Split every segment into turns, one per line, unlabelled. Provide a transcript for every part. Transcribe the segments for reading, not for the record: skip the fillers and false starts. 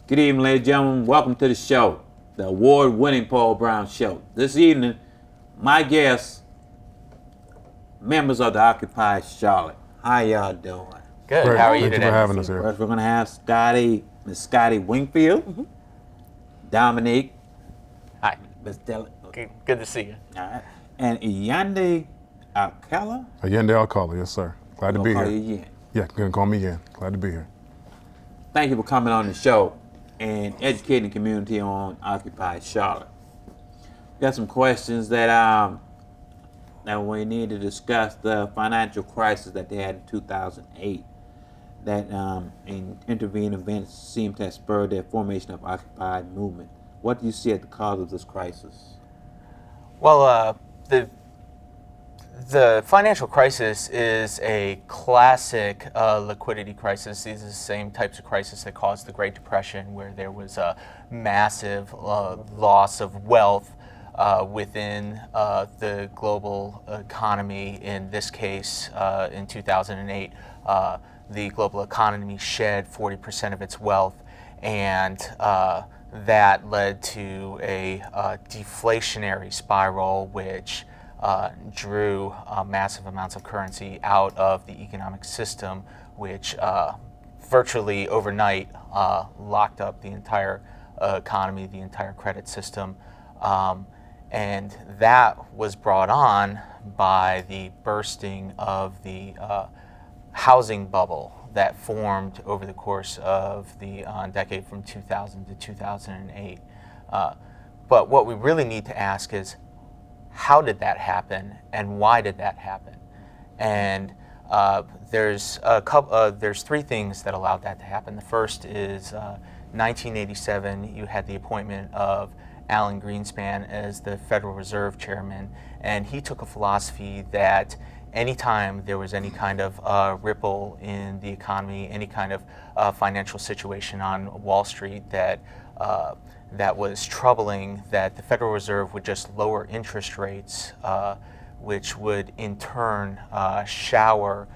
Good evening, ladies and gentlemen. Welcome to the show, the award-winning Paul Brown Show. This evening, my guests, members of the Occupy Charlotte. How y'all doing?
Good.
Great.
How are you
Thank
today?
you for having us here.
First, we're going to have Miss Scotty Wingfield, Dominique,
Hi.
Miss Della,
Good to see you.
and Iyande Alcala.
Allende Alcala, yes, sir. Glad to be
Call
here.
you again.
Yeah, you can call me again. Glad to be here.
Thank you for coming on the show and educating the community on Occupy Charlotte. Got some questions that we need to discuss the financial crisis that they had in 2008. That intervening events seem to have spurred the formation of Occupy movement. What do you see as the cause of this crisis?
Well, the financial crisis is a classic liquidity crisis. These are the same types of crises that caused the Great Depression, where there was a massive loss of wealth within the global economy. In this case, in 2008, the global economy shed 40% of its wealth, and that led to a deflationary spiral, which drew massive amounts of currency out of the economic system, which virtually overnight locked up the entire economy, the entire credit system. And that was brought on by the bursting of the housing bubble that formed over the course of the decade from 2000 to 2008. But what we really need to ask is, how did that happen, and why did that happen? And there's three things that allowed that to happen. The first is 1987. You had the appointment of Alan Greenspan as the Federal Reserve Chairman, and he took a philosophy that anytime there was any kind of ripple in the economy, any kind of financial situation on Wall Street that was troubling, that the Federal Reserve would just lower interest rates, which would in turn shower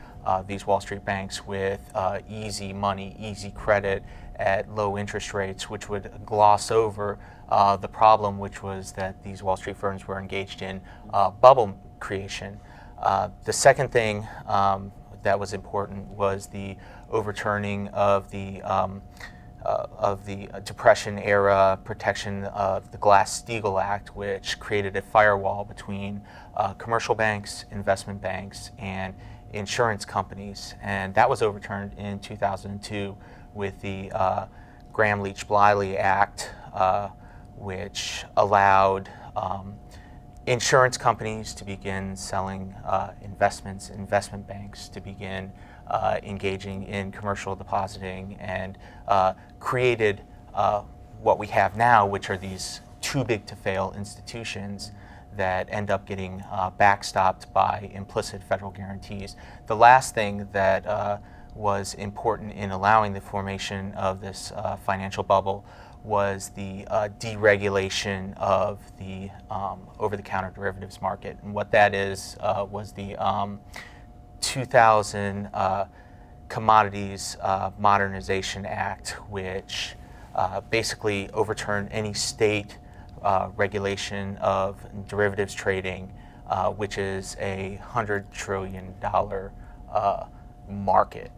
these Wall Street banks with easy money, easy credit at low interest rates, which would gloss over the problem, which was that these Wall Street firms were engaged in bubble creation. The second thing that was important was the overturning of the Depression era protection of the Glass-Steagall Act, which created a firewall between commercial banks, investment banks, and insurance companies. And that was overturned in 2002 with the Gramm-Leach-Bliley Act, which allowed insurance companies to begin selling investments, investment banks to begin engaging in commercial depositing, and created what we have now, which are these too big to fail institutions that end up getting backstopped by implicit federal guarantees. The last thing that was important in allowing the formation of this financial bubble was the deregulation of the over-the-counter derivatives market. And what that is was the 2000 Commodities Modernization Act, which basically overturned any state regulation of derivatives trading, which is a $100 trillion market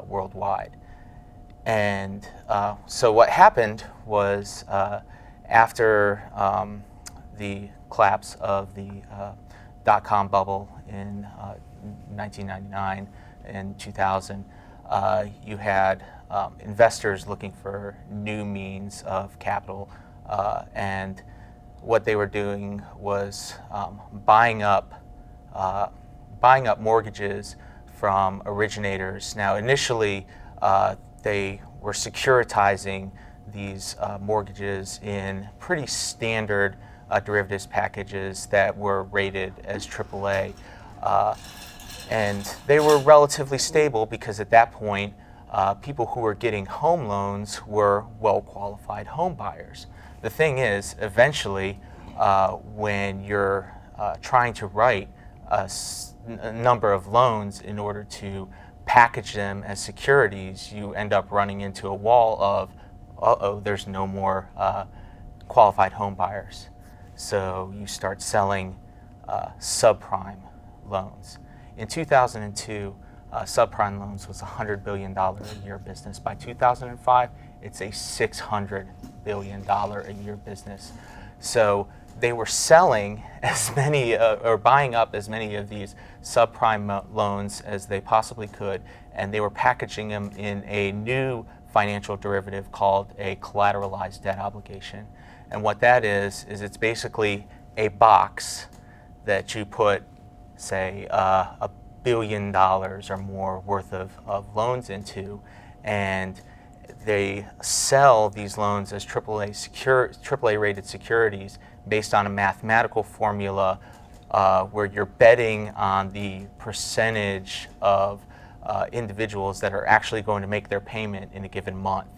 worldwide. And so what happened was, after the collapse of the dot-com bubble in 1999 and 2000, you had investors looking for new means of capital, and what they were doing was buying up mortgages from originators. Now, initially, they were securitizing these mortgages in pretty standard derivatives packages that were rated as AAA. And they were relatively stable because at that point, people who were getting home loans were well-qualified home buyers. The thing is, eventually, when you're trying to write a number of loans in order to package them as securities, you end up running into a wall of there's no more qualified home buyers. So you start selling subprime loans. In 2002, subprime loans was a $100 billion a year business. By 2005, it's a $600 billion a year business. So they were selling as many or buying up as many of these subprime loans as they possibly could, and they were packaging them in a new financial derivative called a collateralized debt obligation. And what that is it's basically a box that you put, say, $1 billion or more worth of loans into, and they sell these loans as AAA rated securities based on a mathematical formula where you're betting on the percentage of individuals that are actually going to make their payment in a given month.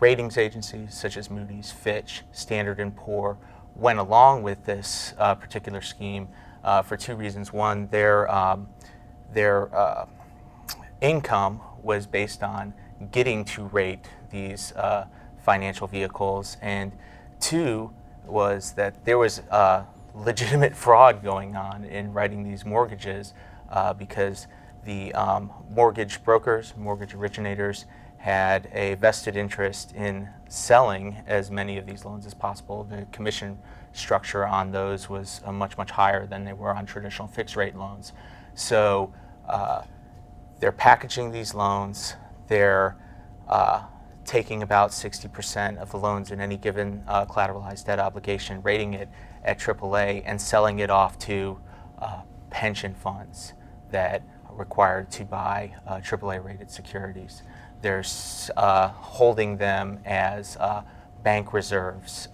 Ratings agencies such as Moody's, Fitch, Standard & Poor went along with this particular scheme for two reasons. One, their income was based on getting to rate these financial vehicles, and two was that there was legitimate fraud going on in writing these mortgages because the mortgage brokers, mortgage originators had a vested interest in selling as many of these loans as possible. The commission structure on those was much higher than they were on traditional fixed rate loans. So they're packaging these loans, they're taking about 60% of the loans in any given collateralized debt obligation, rating it at AAA, and selling it off to pension funds that are required to buy AAA rated securities. They're holding them as bank reserves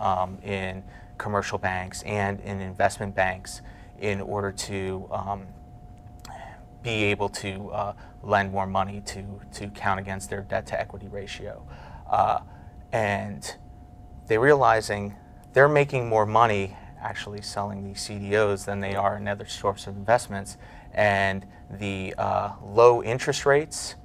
in commercial banks and in investment banks in order to be able to lend more money to count against their debt to equity ratio. And they're realizing they're making more money actually selling these CDOs than they are in other sorts of investments. And the low interest rates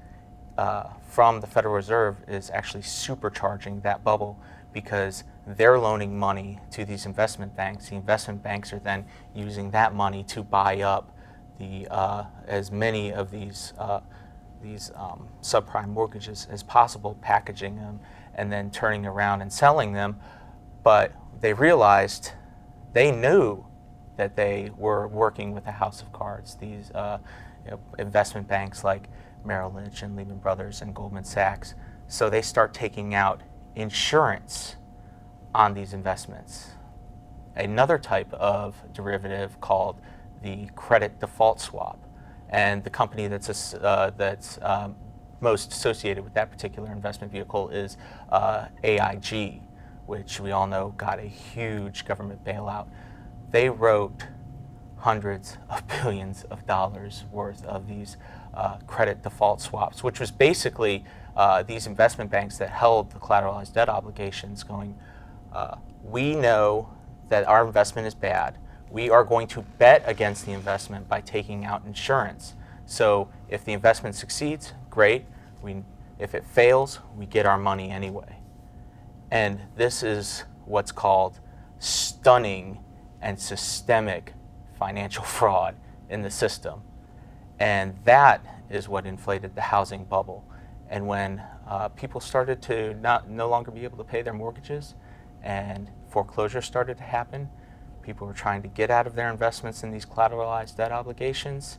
from the Federal Reserve is actually supercharging that bubble because they're loaning money to these investment banks. The investment banks are then using that money to buy up the as many of these subprime mortgages as possible, packaging them and then turning around and selling them. But they realized, they knew that they were working with a house of cards. These investment banks like Merrill Lynch and Lehman Brothers and Goldman Sachs. So they start taking out insurance on these investments. Another type of derivative called the credit default swap. And the company that's most associated with that particular investment vehicle is AIG, which we all know got a huge government bailout. They wrote hundreds of billions of dollars worth of these credit default swaps, which was basically these investment banks that held the collateralized debt obligations going, we know that our investment is bad. We are going to bet against the investment by taking out insurance. So if the investment succeeds, great. If it fails, we get our money anyway. And this is what's called stunning and systemic financial fraud in the system. And that is what inflated the housing bubble. And when people started to no longer be able to pay their mortgages and foreclosure started to happen, people were trying to get out of their investments in these collateralized debt obligations.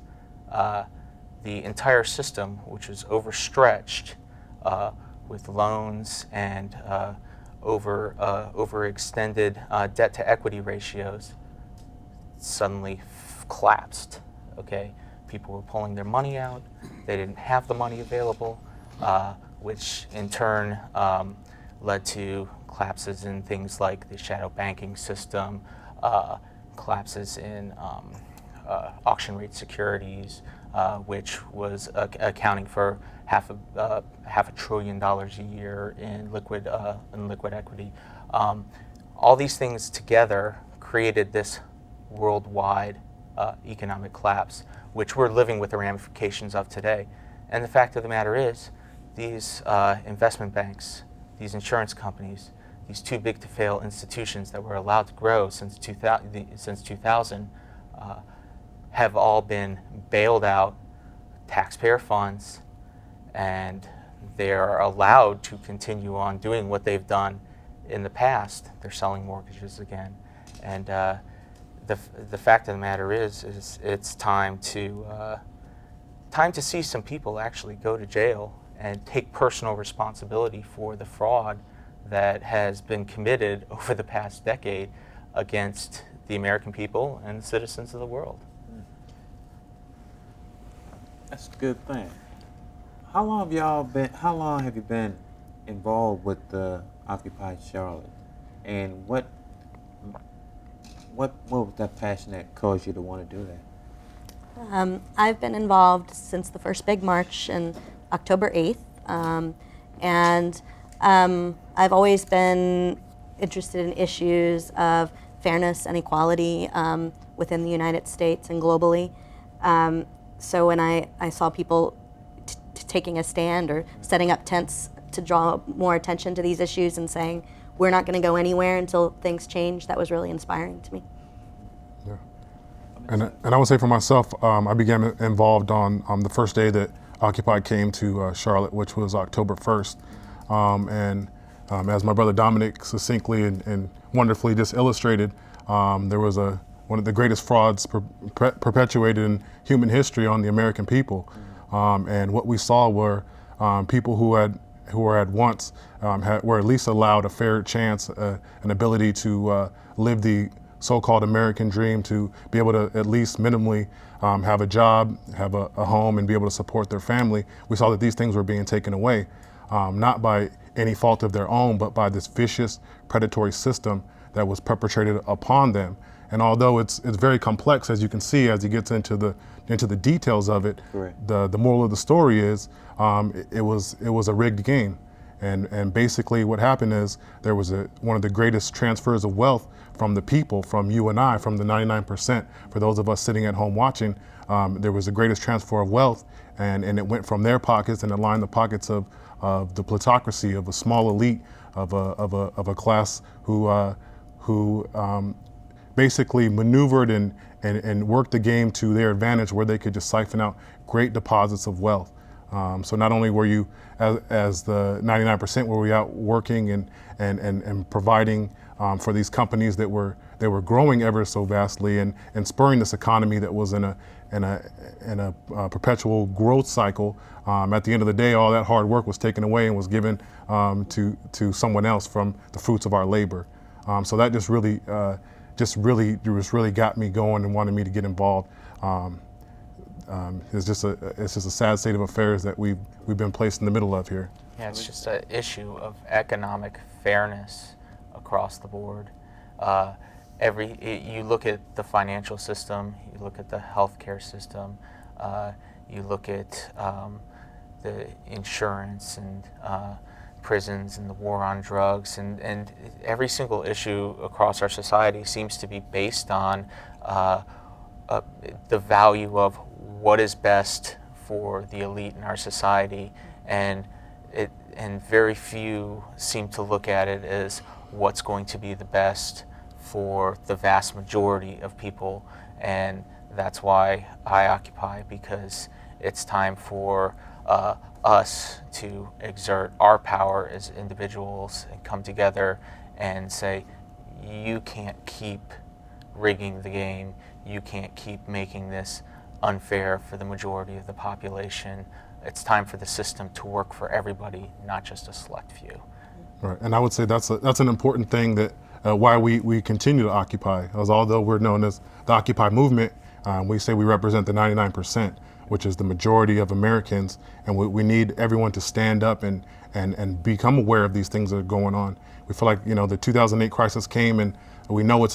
The entire system, which was overstretched with loans and overextended debt to equity ratios, suddenly collapsed. Okay, people were pulling their money out. They didn't have the money available, which in turn led to collapses in things like the shadow banking system, collapses in auction rate securities, which was accounting for half $500 billion a year in liquid equity. All these things together created this worldwide economic collapse, which we're living with the ramifications of today. And the fact of the matter is, these investment banks, these insurance companies, these too big to fail institutions that were allowed to grow since 2000 have all been bailed out, taxpayer funds, and they are allowed to continue on doing what they've done in the past. They're selling mortgages again. And the fact of the matter is it's time to see some people actually go to jail and take personal responsibility for the fraud that has been committed over the past decade against the American people and the citizens of the world.
That's a good thing. How long have you been involved with the Occupy Charlotte? And what was that passion that caused you to want to do that?
I've been involved since the first big march on October 8th. I've always been interested in issues of fairness and equality within the United States and globally. So when I saw people taking a stand or setting up tents to draw more attention to these issues and saying, we're not going to go anywhere until things change, that was really inspiring to me.
Yeah. And I would say for myself, I began involved on the first day that Occupy came to Charlotte, which was October 1st. As my brother Dominic succinctly and wonderfully just illustrated, there was one of the greatest frauds perpetuated in human history on the American people. And what we saw were people who had once were at least allowed a fair chance, an ability to live the so-called American dream, to be able to at least minimally have a job, have a home, and be able to support their family. We saw that these things were being taken away, not by any fault of their own, but by this vicious predatory system that was perpetrated upon them. And although it's very complex, as you can see, as he gets into the details of it,
Correct.
the moral of the story is it was a rigged game, and basically what happened is there was one of the greatest transfers of wealth from the people, from you and I, from the 99%. For those of us sitting at home watching, there was the greatest transfer of wealth, and it went from their pockets and it lined the pockets of the plutocracy, of a small elite, of a class who basically maneuvered and worked the game to their advantage, where they could just siphon out great deposits of wealth. So not only were you, as the 99%, were we out working and providing for these companies that were growing ever so vastly and spurring this economy that was in a perpetual growth cycle. At the end of the day, all that hard work was taken away and was given to someone else from the fruits of our labor. So that just really got me going and wanted me to get involved. It's just a sad state of affairs that we've been placed in the middle of here.
Yeah, it's just an issue of economic fairness across the board. You look at the financial system, you look at the healthcare system, you look at the insurance and prisons and the war on drugs, and every single issue across our society seems to be based on the value of what is best for the elite in our society, and very few seem to look at it as what's going to be the best for the vast majority of people. And that's why I occupy, because it's time for us to exert our power as individuals and come together and say, you can't keep rigging the game, you can't keep making this unfair for the majority of the population. It's time for the system to work for everybody, not just a select few.
Right, and I would say that's an important thing, that why we continue to occupy. As although we're known as the Occupy movement, we say we represent the 99%, which is the majority of Americans, and we need everyone to stand up and become aware of these things that are going on. We feel like, the 2008 crisis came, and we know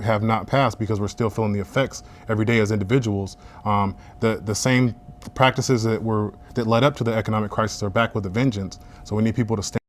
have not passed because we're still feeling the effects every day as individuals. The same practices that led up to the economic crisis are back with a vengeance. So we need people to stand